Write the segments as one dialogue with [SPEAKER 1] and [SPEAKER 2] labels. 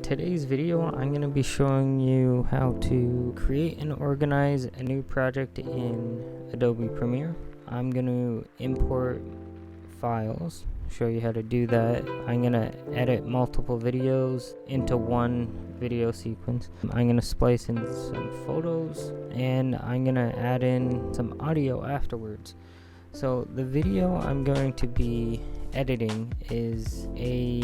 [SPEAKER 1] today's video, I'm going to be showing you how to create and organize a new project in Adobe Premiere. I'm going to import files, show you how to do that. I'm going to edit multiple videos into one video sequence. I'm going to splice in some photos, and I'm going to add in some audio afterwards. So the video I'm going to be editing is a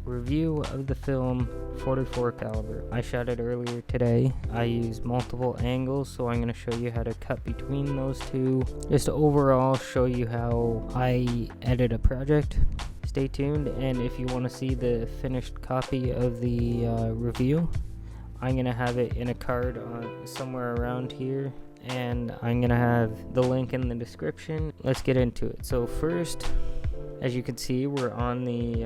[SPEAKER 1] review of the film 44 caliber. I shot it earlier today. I used multiple angles, so I'm going to show you how to cut between those two. Just overall show you how I edit a project. Stay tuned, and if you want to see the finished copy of the review, I'm going to have it in a card somewhere around here, and I'm going to have the link in the description. Let's get into it. So first, as you can see, we're on the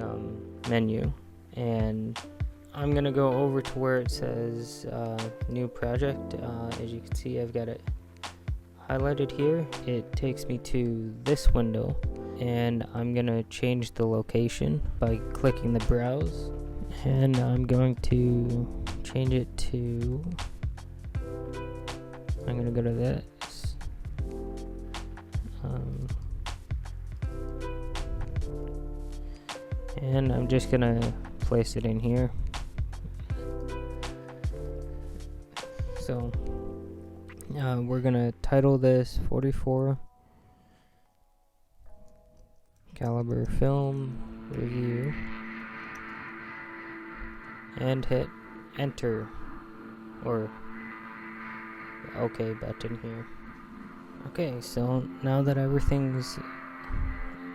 [SPEAKER 1] menu, and I'm gonna go over to where it says new project. As you can see, I've got it highlighted here. It takes me to this window, and I'm gonna change the location by clicking the browse, and I'm going to change it to, I'm gonna go to this. And I'm just gonna place it in here. So we're gonna title this 44 caliber film review and hit enter or the OK button here. Okay, so now that everything's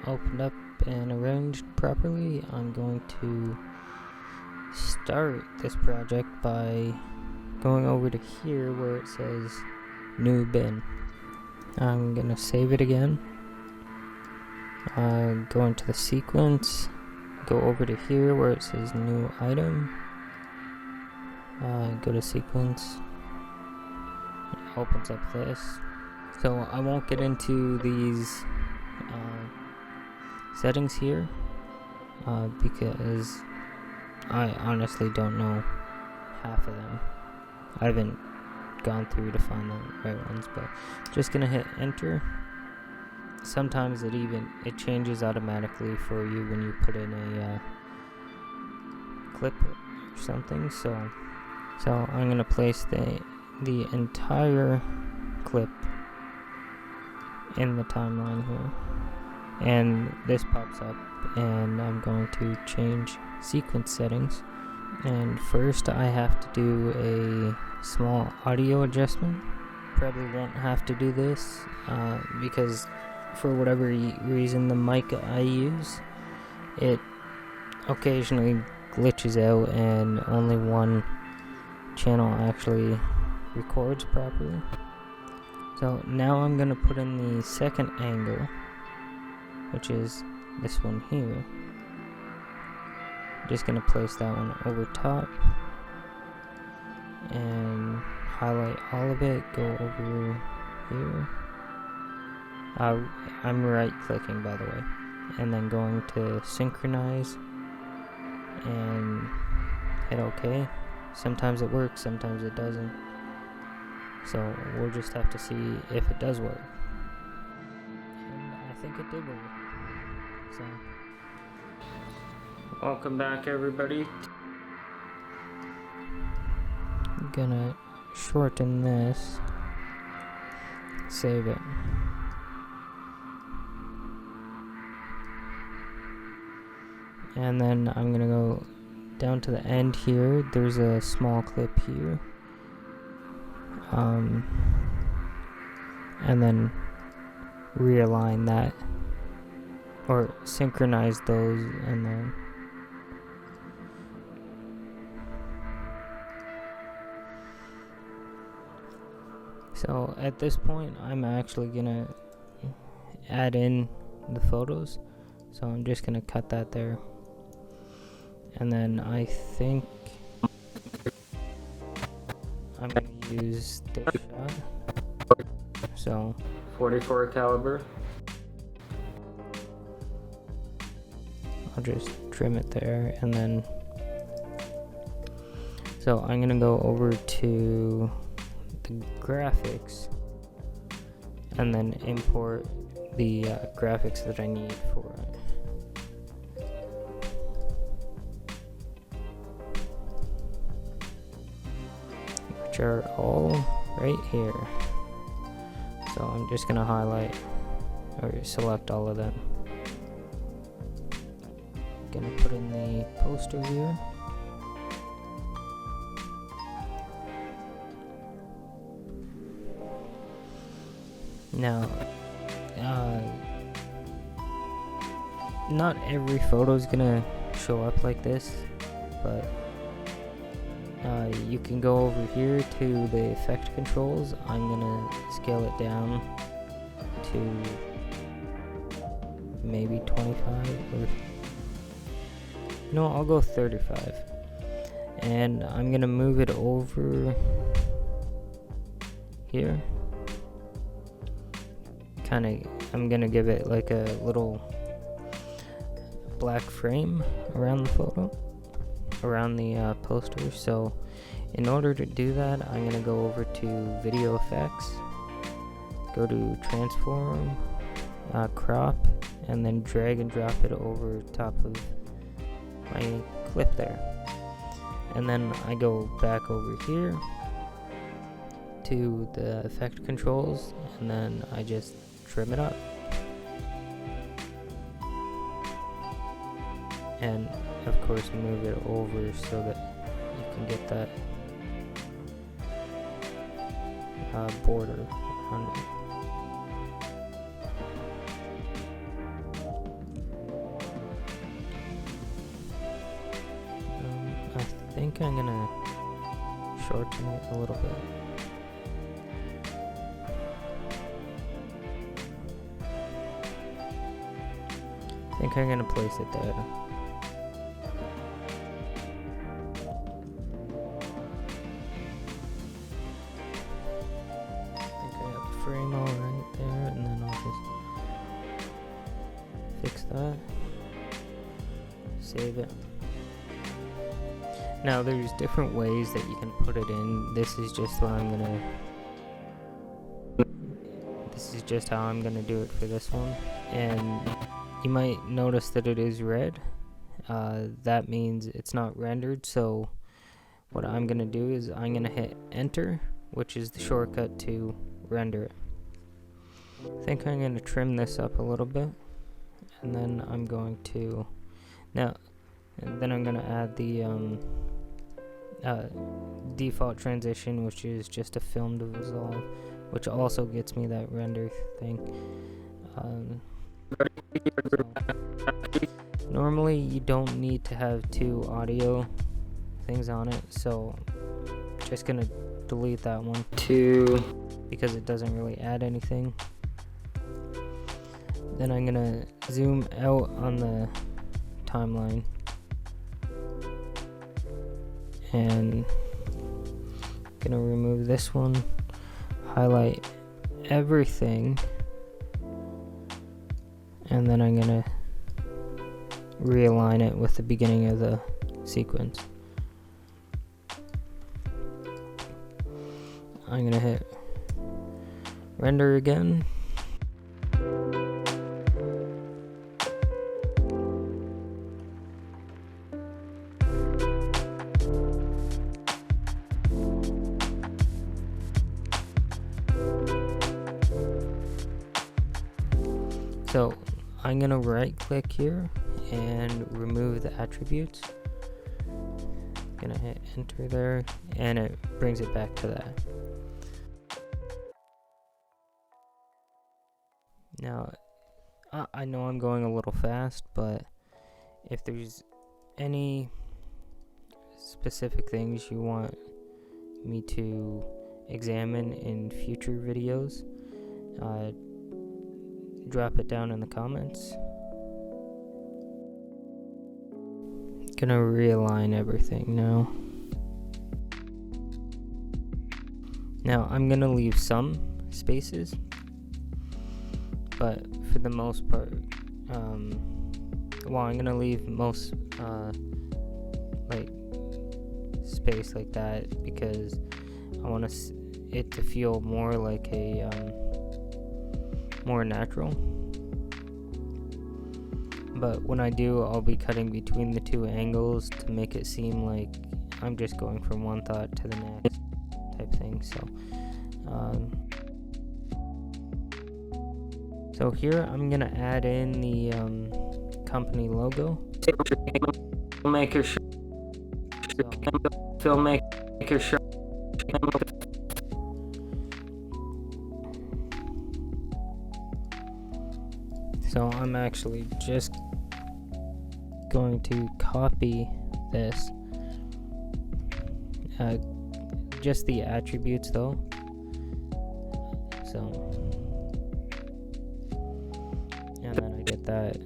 [SPEAKER 1] opened up and arranged properly, I'm going to start this project by going over to here where it says new bin. I'm gonna save it again, go into the sequence, go over to here where it says new item, go to sequence. It opens up this. So I won't get into these settings here because I honestly don't know half of them. I haven't gone through to find the right ones, but just gonna hit enter. Sometimes it changes automatically for you when you put in a clip or something. So I'm gonna place the entire clip in the timeline here. And this pops up, and I'm going to change sequence settings. And first I have to do a small audio adjustment. Probably won't have to do this because for whatever reason the mic I use, it occasionally glitches out and only one channel actually records properly. So now I'm going to put in the second angle, which is this one here. Just gonna place that one over top and highlight all of it, go over here. I'm right clicking, by the way, and then going to synchronize and hit OK. Sometimes it works, sometimes it doesn't, so we'll just have to see if it does work. And I think it did work. So, welcome back, everybody. I'm gonna shorten this, save it. And then I'm gonna go down to the end here. There's a small clip here. And then realign that, or synchronize those, and then so at this point I'm actually gonna add in the photos, so I'm just gonna cut that there, and then I think I'm gonna use this shot. So 44 caliber. I'll just trim it there, and then So I'm gonna go over to the graphics and then import the graphics that I need for it. Which are all right here. So I'm just gonna highlight or select all of them. Gonna put in the poster here. Now, not every photo is gonna show up like this, but you can go over here to the effect controls. I'm gonna scale it down to maybe 25, or no, I'll go 35, and I'm gonna move it over here. I'm gonna give it like a little black frame around the photo, around the poster. So in order to do that, I'm gonna go over to video effects, go to transform, crop, and then drag and drop it over top of my clip there. And then I go back over here to the effect controls, and then I just trim it up. And of course move it over so that you can get that border on it. I think I'm gonna shorten it a little bit. I think I'm gonna place it there. I think I have the frame all right there, and then I'll just fix that. Save it. Now there's different ways that you can put it in. This is just what I'm gonna. This is just how I'm gonna do it for this one, and you might notice that it is red. That means it's not rendered. So what I'm gonna do is I'm gonna hit enter, which is the shortcut to render it. I think I'm gonna trim this up a little bit, and then I'm going to add the default transition, which is just a film to resolve, which also gets me that render thing. Normally you don't need to have two audio things on it, so just gonna delete that one too because it doesn't really add anything. Then I'm gonna zoom out on the timeline and gonna remove this one, highlight everything, and then I'm gonna realign it with the beginning of the sequence. I'm gonna hit render again. So I'm gonna right click here and remove the attributes. Gonna hit enter there, and it brings it back to that. Now I know I'm going a little fast, but if there's any specific things you want me to examine in future videos, drop it down in the comments. Gonna realign everything now. Now I'm gonna leave some spaces, but for the most part, I'm gonna leave most space like that because I want it to feel more like a more natural. But when I do, I'll be cutting between the two angles to make it seem like I'm just going from one thought to the next type thing. So here I'm gonna add in the company logo. Filmmaker Showcase. So I'm actually just going to copy this, just the attributes though. So, and then I get that.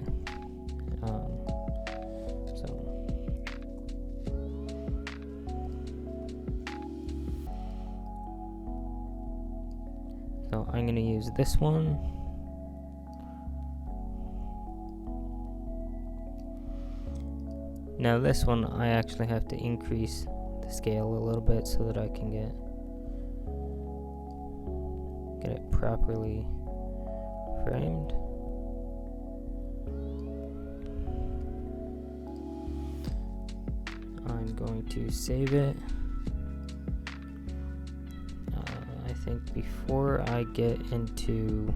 [SPEAKER 1] So I'm going to use this one. Now this one I actually have to increase the scale a little bit so that I can get it properly framed. I'm going to save it. I think before I get into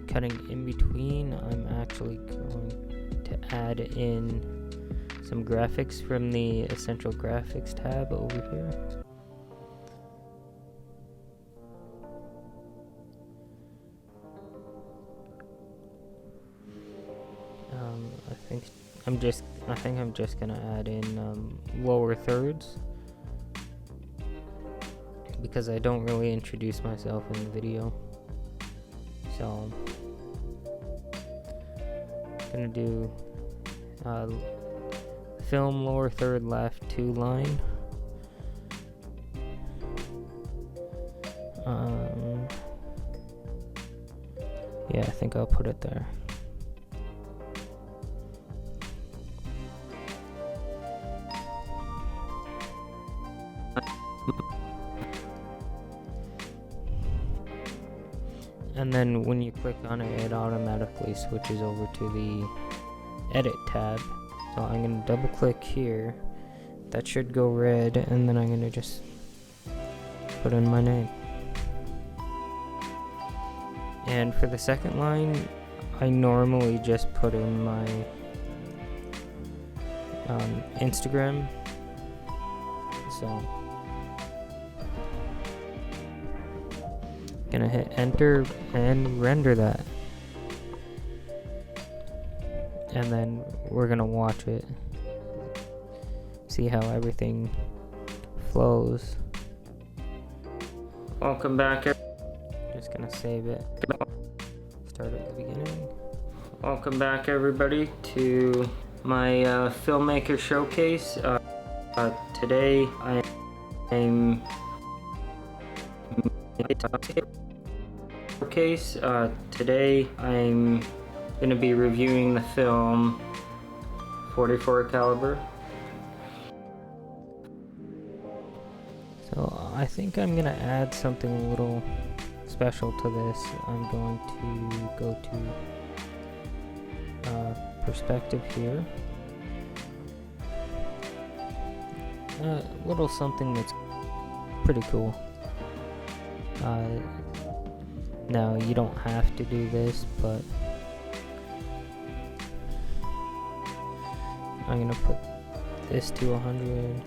[SPEAKER 1] cutting in between, I'm actually going to add in some graphics from the Essential Graphics tab over here. I think I'm just gonna add in lower thirds because I don't really introduce myself in the video. So I'm gonna do film lower third left 2 line. Yeah, I think I'll put it there. And then when you click on it, it automatically switches over to the edit tab. So I'm going to double click here. That should go red, and then I'm going to just put in my name. And for the second line, I normally just put in my Instagram. So gonna hit enter and render that, and then we're gonna watch it, see how everything flows. Welcome back. Just gonna save it, start at the beginning. Welcome back everybody to my Filmmaker Showcase. Today I'm today I'm going to be reviewing the film 44 caliber. So I think I'm going to add something a little special to this. I'm going to go to perspective here. A little something that's pretty cool. Now you don't have to do this, but I'm gonna put this to 100,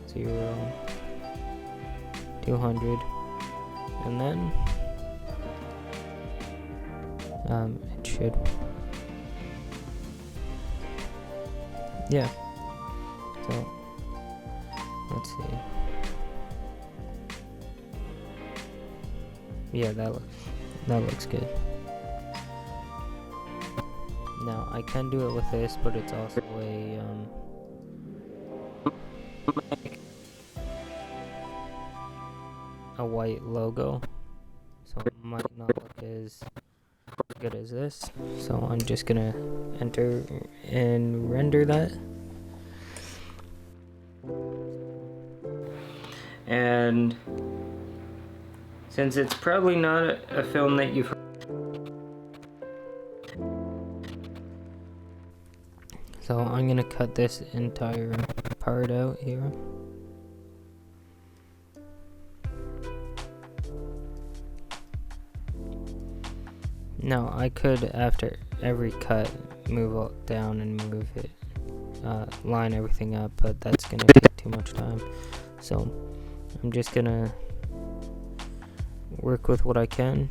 [SPEAKER 1] 0, 0, 200, and then it should, yeah. So let's see. Yeah, that looks good. Now I can do it with this, but it's also a white logo, so it might not look as good as this. So I'm just gonna enter and render that. And since it's probably not a film that you've heard, so I'm gonna cut this entire part out here. Now I could, after every cut, move it down and move it, line everything up, but that's gonna take too much time. So I'm just gonna work with what I can.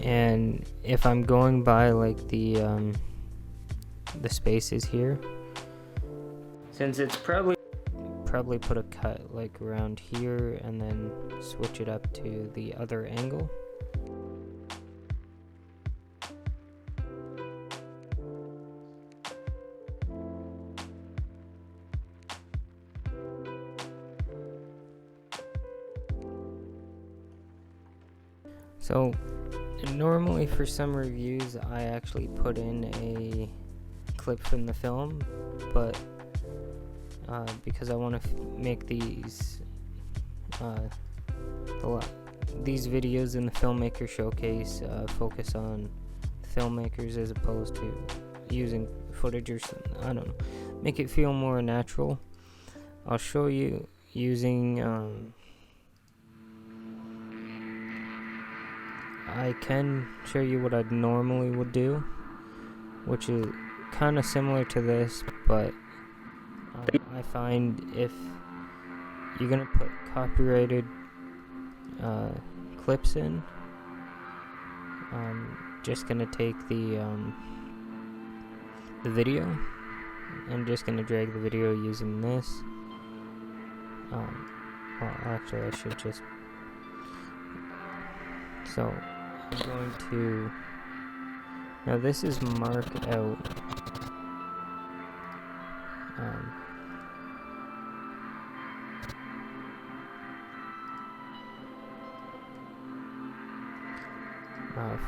[SPEAKER 1] And if I'm going by like the spaces here, since it's probably put a cut like around here and then switch it up to the other angle. So normally for some reviews I actually put in a clip from the film, but because I want to make these videos in the Filmmaker Showcase focus on filmmakers as opposed to using footage or something, I don't know, make it feel more natural. I'll show you using I can show you what I normally would do, which is kind of similar to this, but I find if you're gonna put copyrighted clips in, I'm just gonna take the video. I'm just gonna drag the video using this. Well, actually, I should just. So I'm going to. Now this is marked out.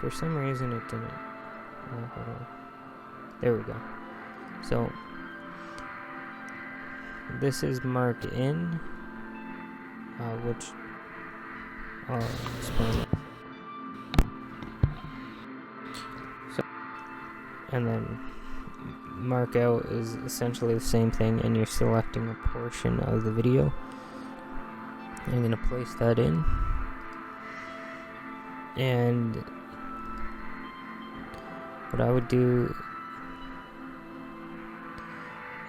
[SPEAKER 1] For some reason it didn't. Hold on. There we go. So this is marked in, which I'll explain. So, and then mark out is essentially the same thing, and you're selecting a portion of the video. I'm going to place that in, and what I would do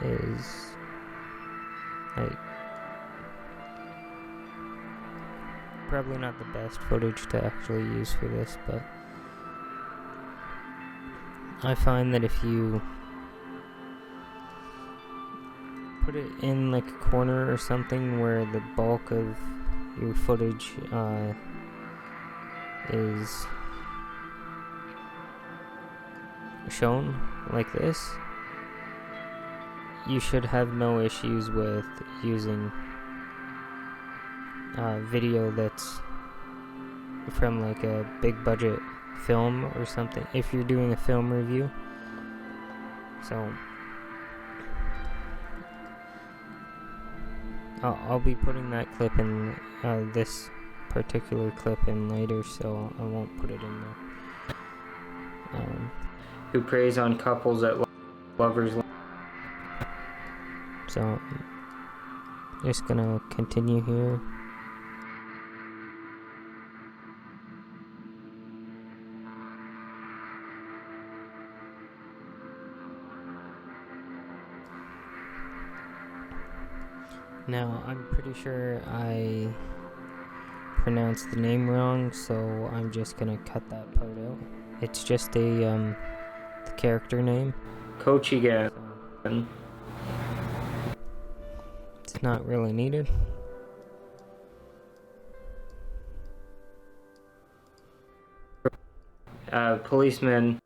[SPEAKER 1] is probably not the best footage to actually use for this, but I find that if you put it in like a corner or something where the bulk of your footage is shown like this, you should have no issues with using video that's from like a big budget film or something if you're doing a film review. So I'll be putting that clip in, this particular clip in later, so I won't put it in there. Who preys on couples at lovers. So I'm just gonna continue here. Now, I'm pretty sure I pronounced the name wrong, so I'm just gonna cut that part out. It's just the character name. Kochigan. It's not really needed. Policeman.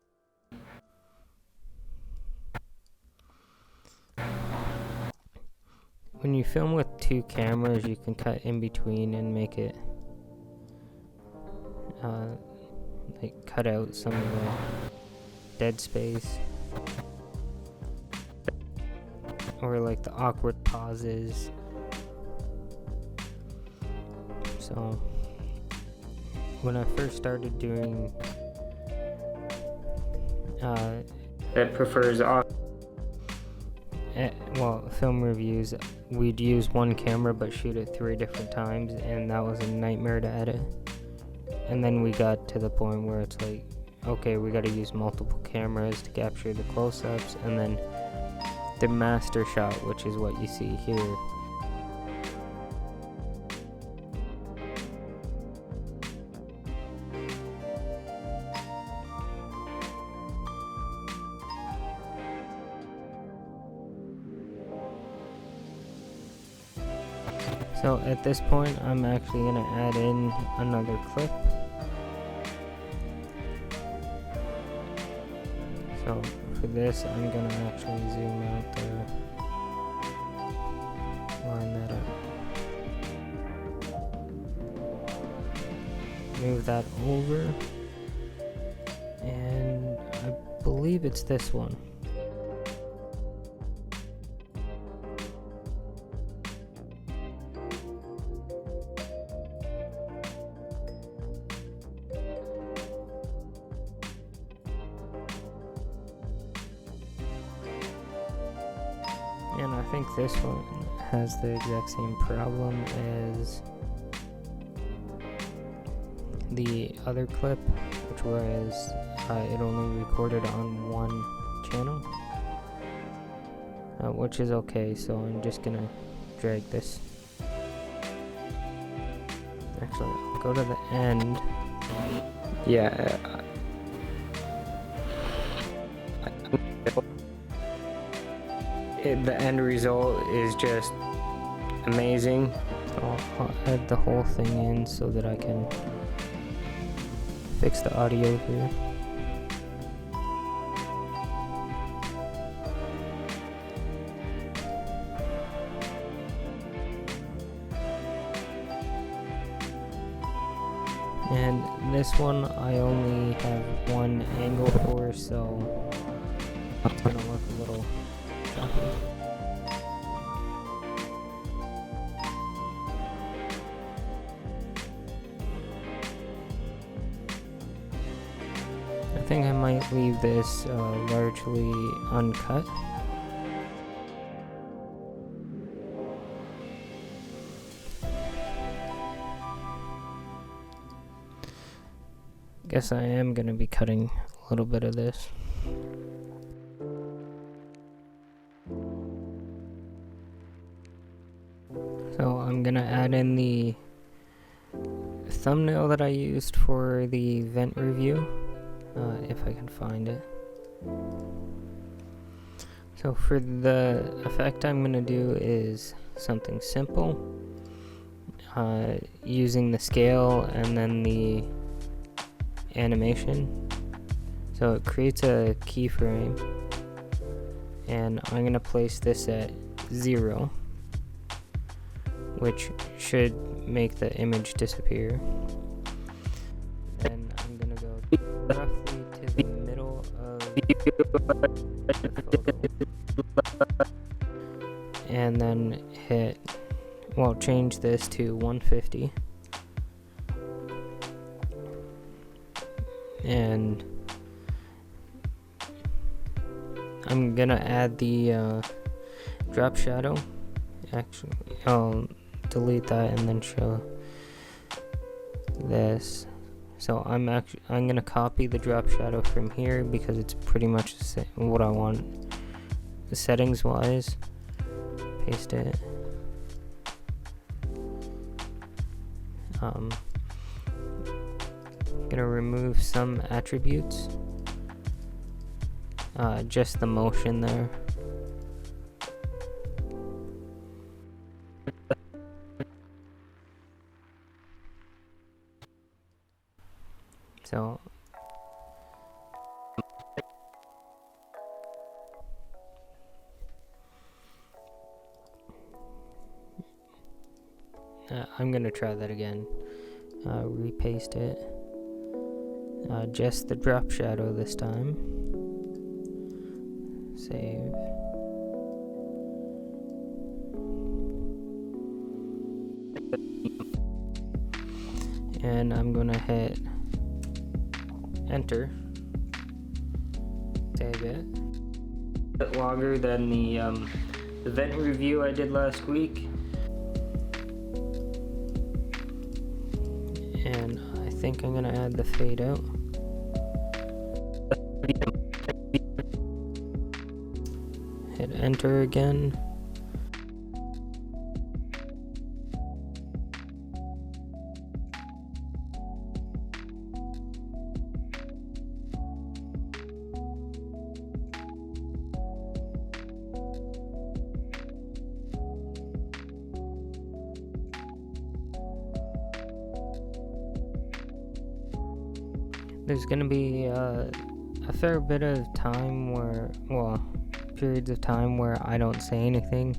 [SPEAKER 1] When you film with two cameras, you can cut in between and make it like cut out some of the dead space, or like the awkward pauses. So when I first started doing that prefers film reviews, we'd use one camera but shoot it 3 different times, and that was a nightmare to edit. And then we got to the point where it's like, okay, we got to use multiple cameras to capture the close-ups, and then the master shot, which is what you see here. So at this point, I'm actually going to add in another clip. So for this, I'm going to actually zoom out there, line that up, move that over, and I believe it's this one. And I think this one has the exact same problem as the other clip, which was it only recorded on one channel, which is okay. So I'm just gonna drag this. Actually, I'll go to the end. Yeah. The end result is just amazing. So I'll add the whole thing in so that I can fix the audio here. And this one I only have one angle for, so it's gonna look a little choppy. I think I might leave this largely uncut. Guess I am gonna be cutting a little bit of this. So I'm gonna add in the thumbnail that I used for the event review, if I can find it. So for the effect I'm gonna do is something simple, using the scale and then the animation. So it creates a keyframe, and I'm gonna place this at 0, which should make the image disappear. Then I'm gonna go roughly to the middle of the photo, and then change this to 150. And I'm gonna add the drop shadow. Actually, I'll delete that and then show this. So I'm gonna copy the drop shadow from here because it's pretty much the same, what I want settings wise. Paste it. Gonna remove some attributes, just the motion there. So I'm gonna try that again. Repaste it, just the drop shadow this time. Save. And I'm gonna hit enter. Save it. A bit longer than the event review I did last week. And I think I'm gonna add the fade out. Hit enter again. There's gonna be a fair bit of time where, well, periods of time where I don't say anything,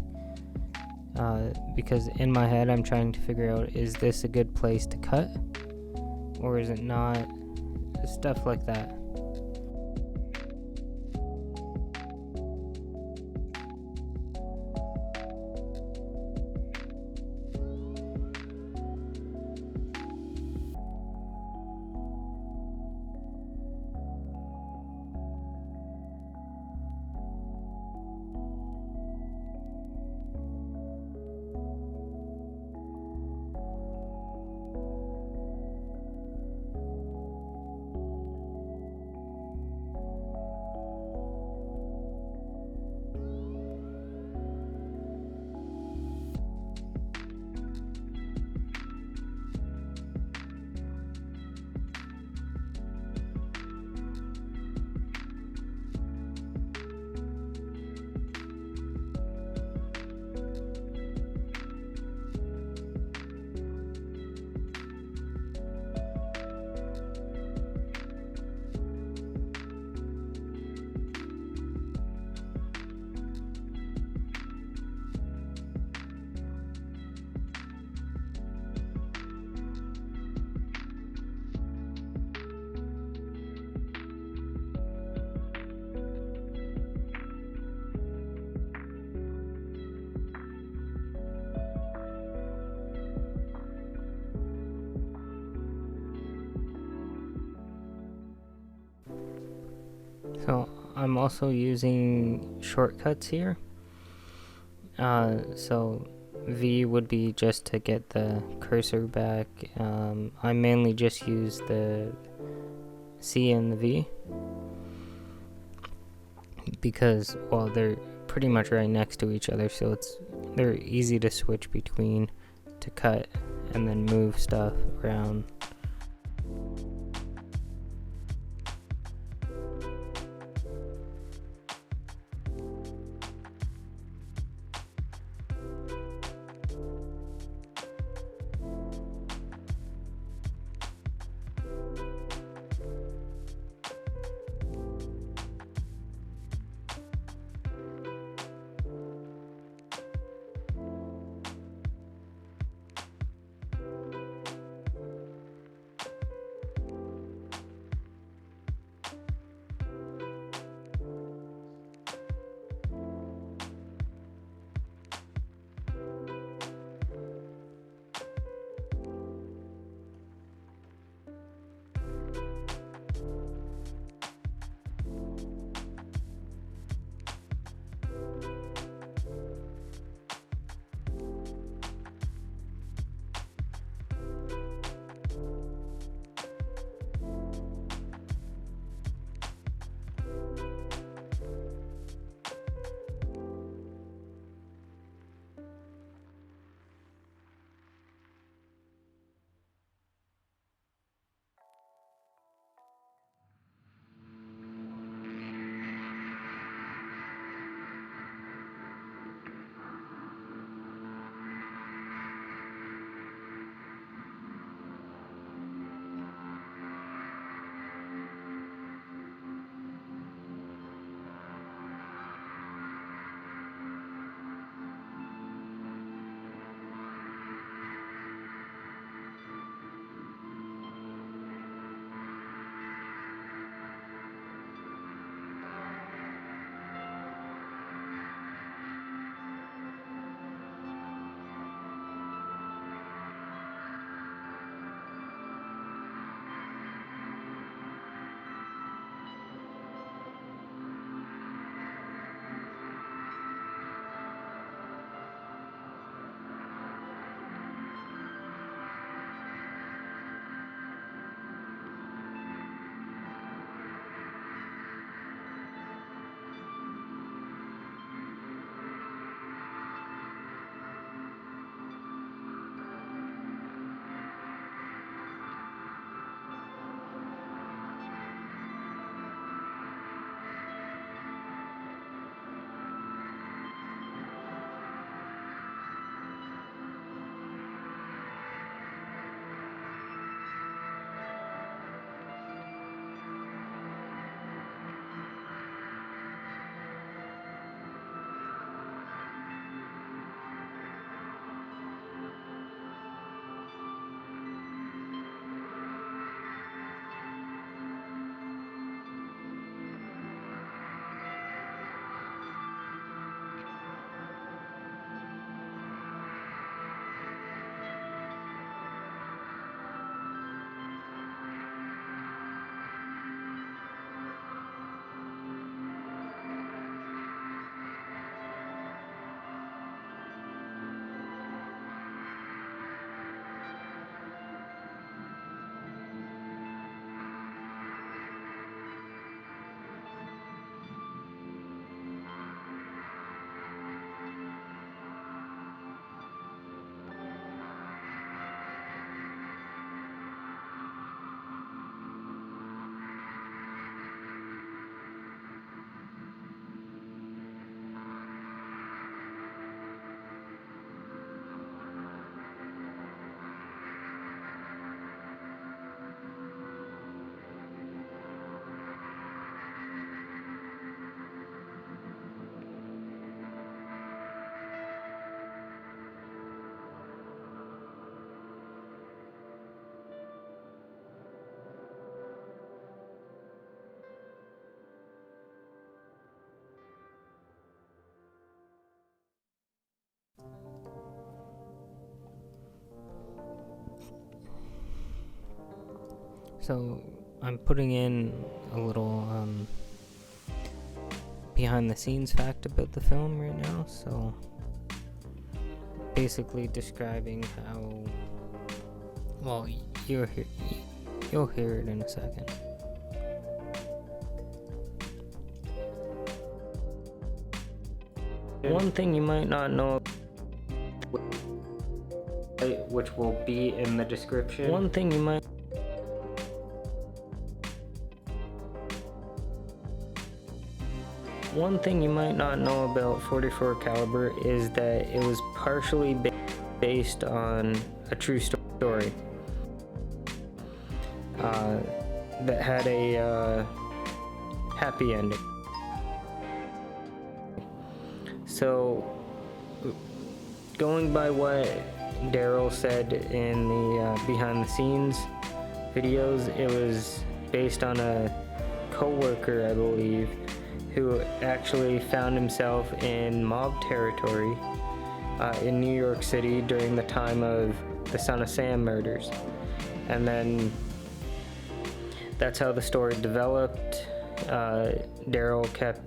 [SPEAKER 1] because in my head I'm trying to figure out, is this a good place to cut or is it not? Stuff like that. So I'm also using shortcuts here. So V would be just to get the cursor back. I mainly just use the C and the V because, well, they're pretty much right next to each other, so they're easy to switch between to cut and then move stuff around. So I'm putting in a little behind the scenes fact about the film right now. So basically describing how, well, you'll hear it in a second. One thing you might not know, which will be in the description. One thing you might not know about 44 caliber is that it was partially based on a true story that had a happy ending. So, going by what Daryl said in the behind the scenes videos, it was based on a co-worker, I believe, who actually found himself in mob territory in New York City during the time of the Son of Sam murders. And then that's how the story developed. Daryl kept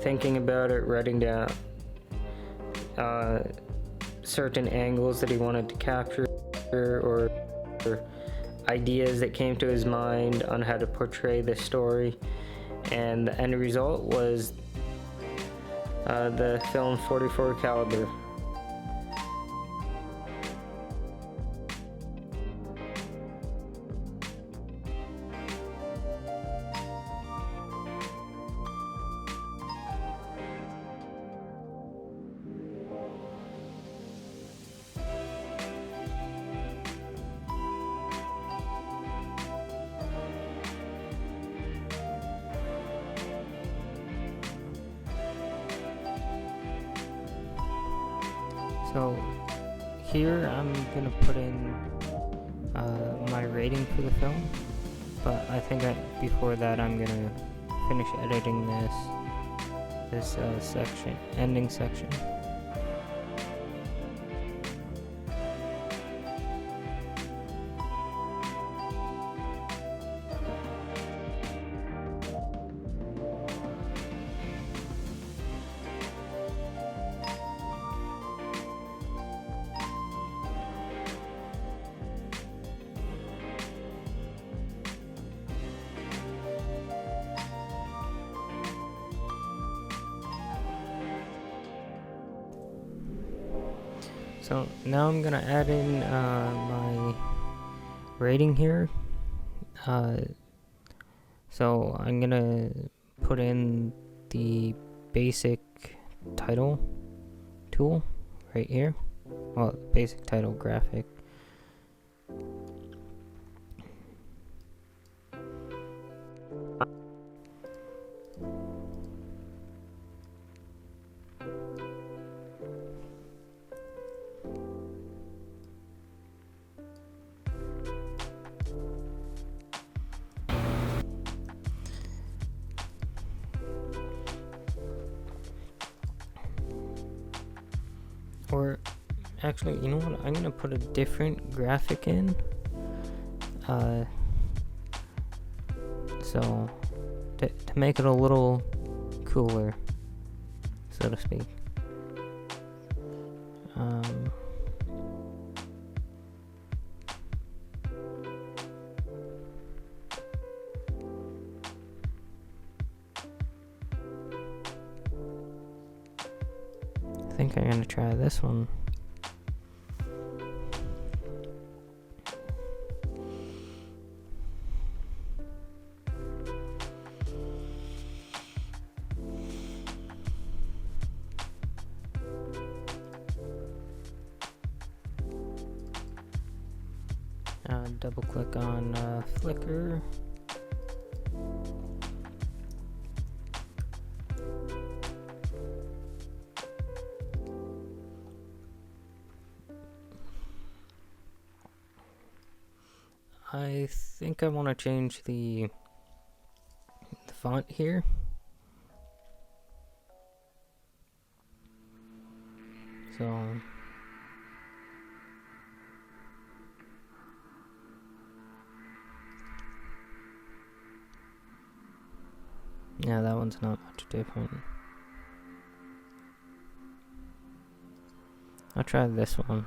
[SPEAKER 1] thinking about it, writing down certain angles that he wanted to capture, or ideas that came to his mind on how to portray this story, and the end result was the film 44 caliber. So here I'm gonna put in my rating for the film, but I think before that I'm gonna finish editing this ending section. So now I'm gonna add in my rating here. So I'm gonna put in the basic title tool right here. Well, basic title graphic. Or actually, you know what? I'm gonna put a different graphic in. So to make it a little cooler, so to speak. I think I'm gonna try this one. Double click on Flickr. I think I want to change the font here. So Yeah, that one's not much different. I'll try this one.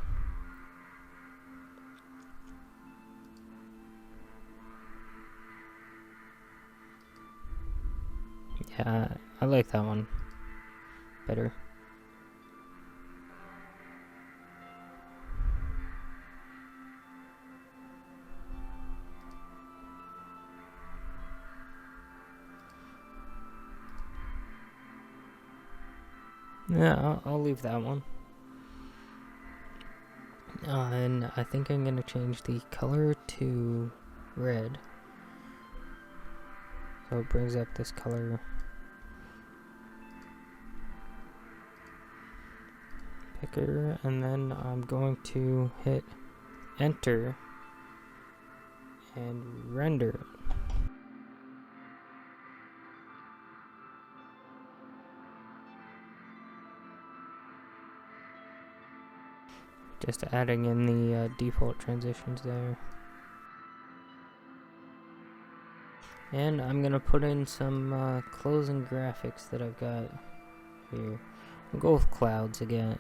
[SPEAKER 1] Yeah, I like that one better. Yeah, I'll leave that one. And I think I'm gonna change the color to red. So it brings up this color picker, and then I'm going to hit enter and render it. Just adding in the default transitions there. And I'm gonna put in some closing graphics that I've got here. We'll go with clouds again.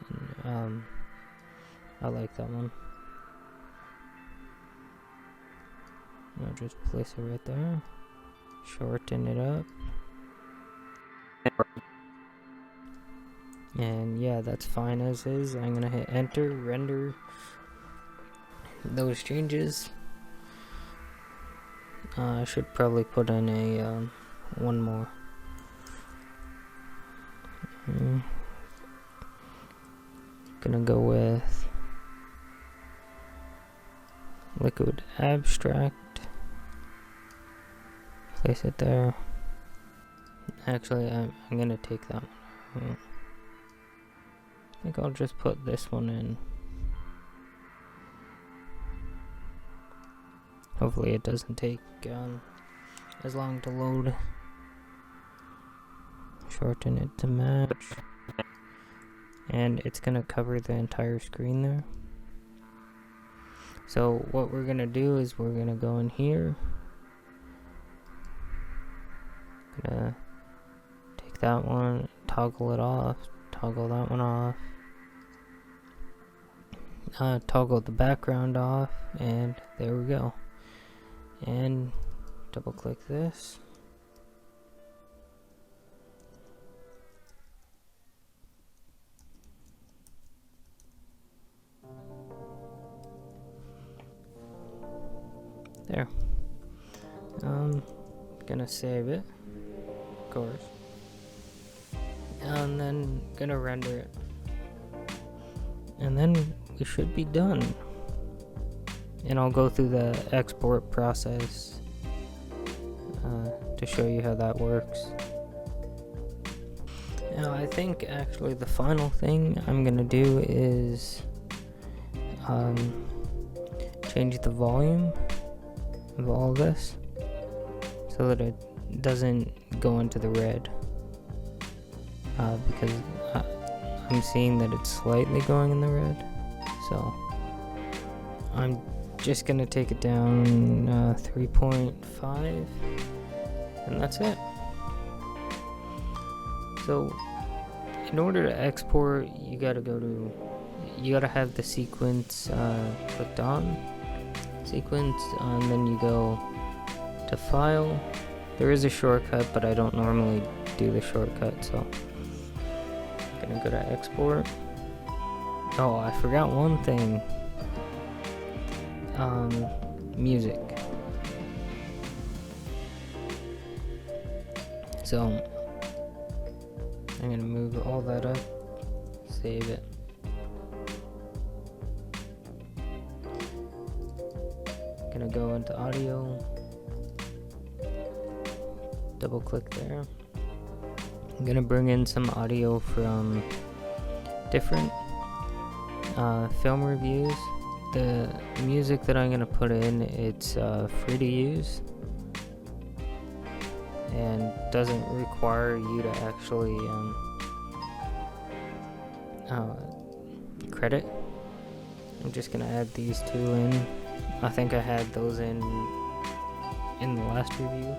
[SPEAKER 1] I like that one. I'll just place it right there. Shorten it up. And yeah, that's fine as is. I'm gonna hit enter, render those changes. I should probably put in a one more. Gonna go with liquid abstract. Place it there. Actually, I'm gonna take that one. I think I'll just put this one in. Hopefully it doesn't take as long to load. Shorten it to match. And it's gonna cover the entire screen there. So what we're gonna do is we're gonna go in here. Gonna take that one, toggle it off, toggle that one off. Toggle the background off, and there we go. And double click this. There. Gonna save it, of course. And then gonna render it. And then we should be done. And I'll go through the export process to show you how that works. Now I think actually the final thing I'm gonna do is change the volume of all this so that it doesn't go into the red, because I'm seeing that it's slightly going in the red, so I'm just gonna take it down 3.5, and that's it. So in order to export, you gotta have the sequence clicked on, and then you go to file. There is a shortcut, but I don't normally do the shortcut, so I'm gonna go to export. Oh, I forgot one thing. Music. So I'm gonna move all that up, save it. Gonna go into audio, double click there. I'm gonna bring in some audio from different film reviews. The music that I'm gonna put in, it's free to use and doesn't require you to actually credit. I'm just gonna add these two in. I think I had those in the last review.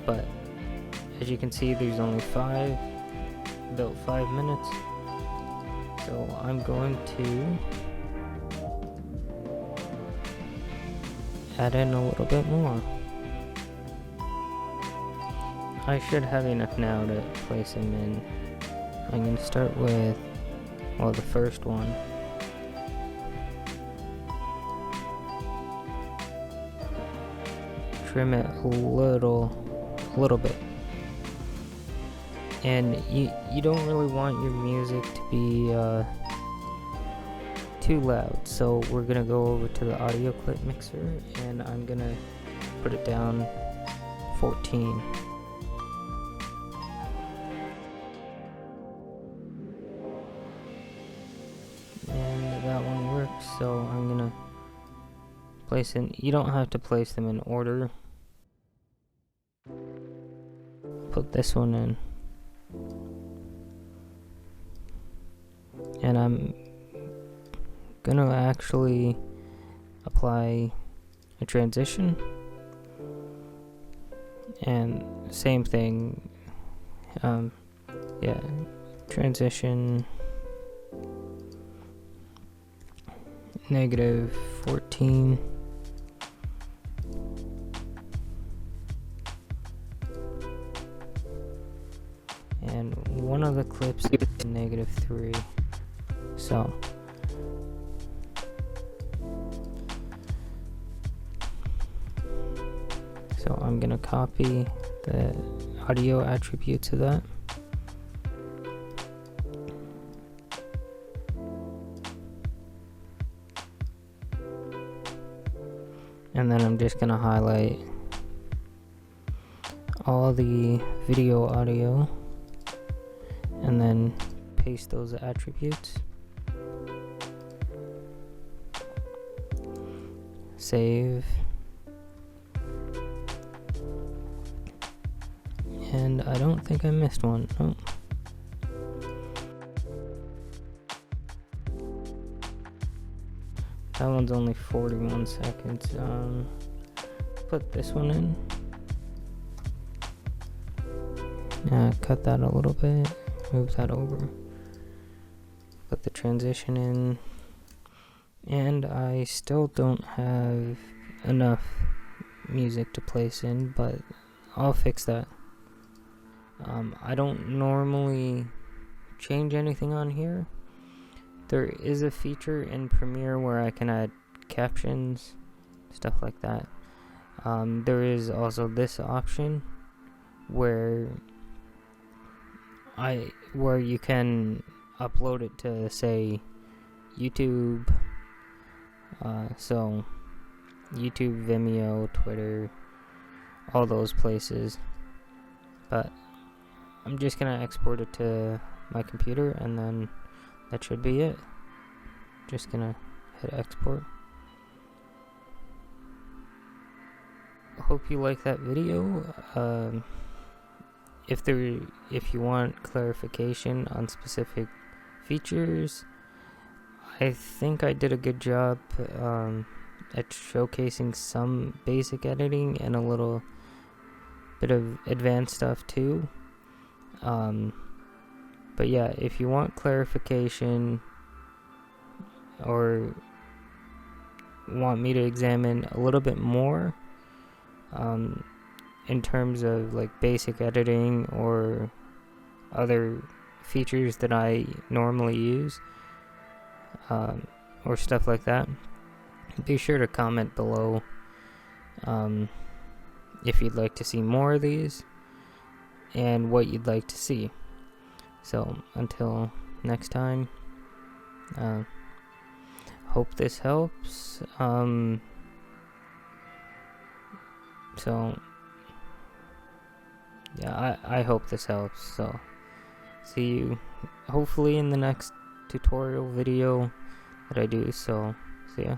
[SPEAKER 1] but as you can see, there's only about 5 minutes. So I'm going to add in a little bit more. I should have enough now to place them in. I'm going to start with, well, the first one. Trim it a little bit. And you don't really want your music to be too loud, so we're gonna go over to the audio clip mixer, and I'm gonna put it down 14. And that one works, so I'm gonna place in. You don't have to place them in order. Put this one in. And I'm gonna actually apply a transition, and same thing, yeah, transition -14. And one of the clips is -3. So I'm gonna copy the audio attributes of that. And then I'm just gonna highlight all the video audio and then paste those attributes. Save. And I don't think I missed one. Oh. That one's only 41 seconds. Put this one in. Cut that a little bit. Move that over. Put the transition in. And I still don't have enough music to place in, but I'll fix that. I don't normally change anything on here. There is a feature in Premiere where I can add captions, stuff like that. There is also this option where you can upload it to, say, YouTube. So YouTube, Vimeo, Twitter, all those places. But I'm just gonna export it to my computer, and then that should be it. Just gonna hit export. Hope you like that video. If you want clarification on specific features, I think I did a good job at showcasing some basic editing and a little bit of advanced stuff too. But yeah, if you want clarification or want me to examine a little bit more in terms of like basic editing or other features that I normally use, or stuff like that, be sure to comment below if you'd like to see more of these and what you'd like to see. So until next time, hope this helps. So yeah, I hope this helps. So see you hopefully in the next tutorial video that I do. So see ya.